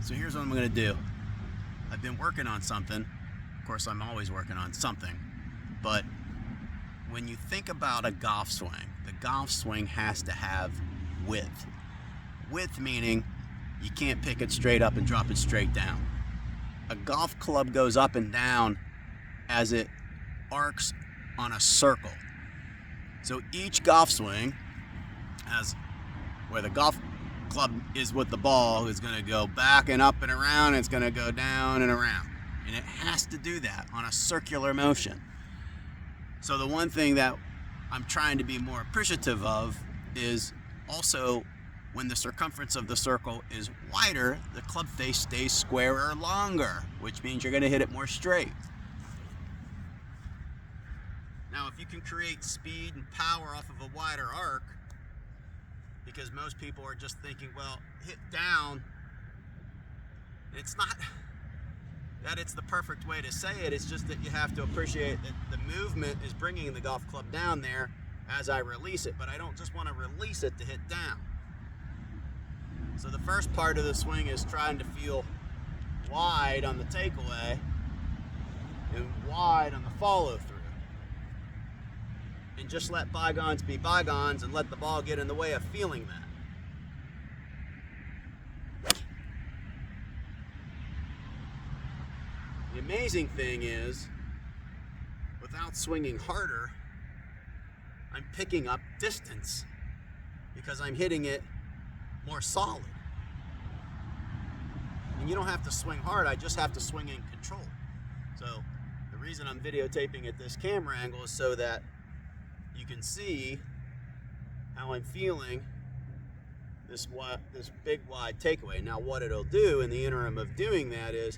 So here's what I'm going to do. I've been working on something. Of course, I'm always working on something. But when you think about a golf swing, the golf swing has to have width. Width meaning you can't pick it straight up and drop it straight down. A golf club goes up and down as it arcs on a circle. So each golf swing has where the golf club is with the ball is going to go back and up and around. It's going to go down and around. And it has to do that on a circular motion. So the one thing that I'm trying to be more appreciative of is also when the circumference of the circle is wider, the club face stays squarer longer, which means you're going to hit it more straight. Now, if you can create speed and power off of a wider arc, because most people are just thinking, well, hit down. It's not that it's the perfect way to say it. It's just that you have to appreciate that the movement is bringing the golf club down there as I release it, but I don't just want to release it to hit down. So the first part of the swing is trying to feel wide on the takeaway and wide on the follow through. And just let bygones be bygones and let the ball get in the way of feeling that. The amazing thing is, without swinging harder, I'm picking up distance because I'm hitting it more solid. And you don't have to swing hard, I just have to swing in control. So the reason I'm videotaping at this camera angle is so that you can see how I'm feeling this big wide takeaway. Now what it'll do in the interim of doing that is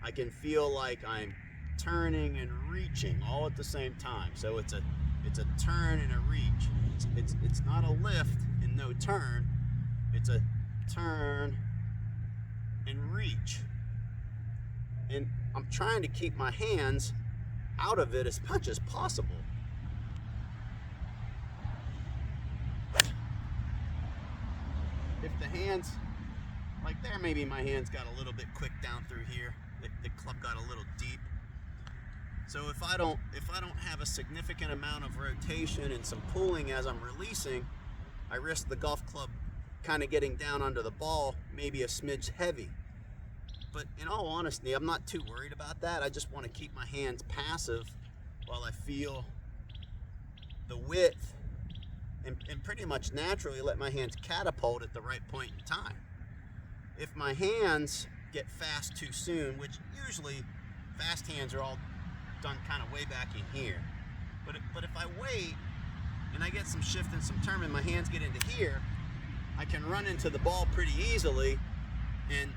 I can feel like I'm turning and reaching all at the same time. So it's a turn and a reach. It's not a lift and no turn. It's a turn and reach. And I'm trying to keep my hands out of it as much as possible. If the hands, like there, maybe my hands got a little bit quick down through here. The club got a little deep. So if I don't have a significant amount of rotation and some pulling as I'm releasing, I risk the golf club kind of getting down under the ball, maybe a smidge heavy. But in all honesty, I'm not too worried about that. I just want to keep my hands passive while I feel the width and pretty much naturally let my hands catapult at the right point in time. If my hands get fast too soon, which usually fast hands are all done kind of way back in here, but if I wait and I get some shift and some turn and my hands get into here, I can run into the ball pretty easily, and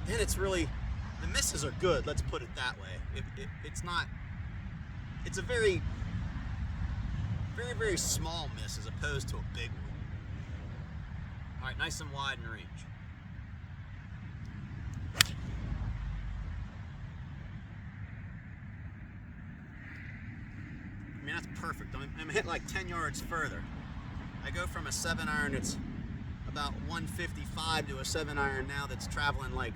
then it's really, the misses are good, let's put it that way. It's a very, very, very small miss as opposed to a big one. All right, nice and wide and reach. I mean, that's perfect. I'm hit like 10 yards further. I go from a 7-iron that's about 155 to a 7-iron now that's traveling like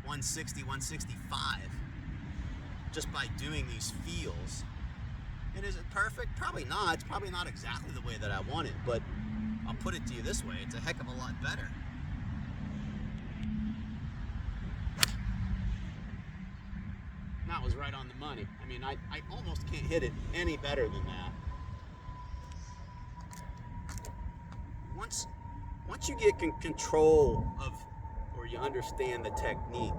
160, 165 just by doing these feels. And is it perfect? Probably not. It's probably not exactly the way that I want it, but I'll put it to you this way. It's a heck of a lot better. That was right on the money. I mean, I almost can't hit it any better than that. Once you get control of, or you understand the technique,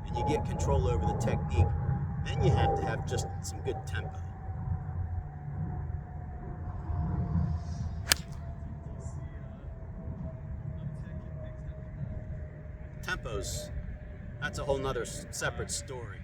and you get control over the technique, then you have to have just some good tempo. Tempos, that's a whole nother separate story.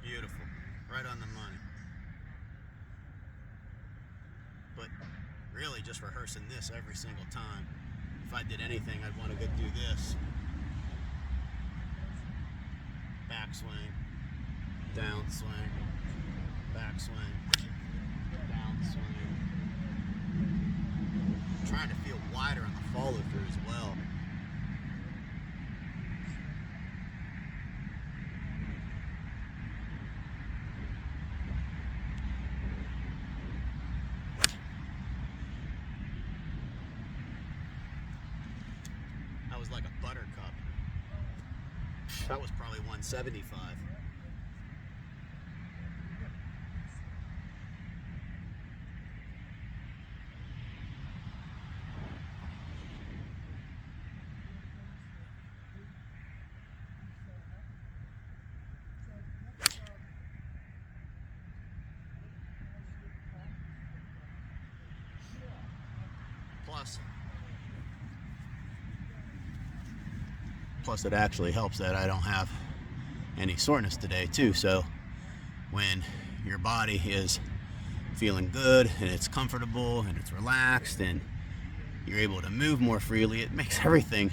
Beautiful, right on the money. But really just rehearsing this every single time. if I did anything, I'd want to go do this. Backswing, downswing, backswing, downswing. I'm trying to feel wider on the follow through as well. That was like a buttercup. That was probably 175. Plus it actually helps that I don't have any soreness today too. So when your body is feeling good and it's comfortable and it's relaxed and you're able to move more freely, it makes everything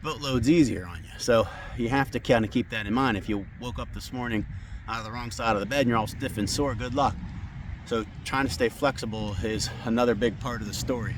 boatloads easier on you. So you have to kind of keep that in mind. If you woke up this morning out of the wrong side of the bed and you're all stiff and sore, good luck. So trying to stay flexible is another big part of the story.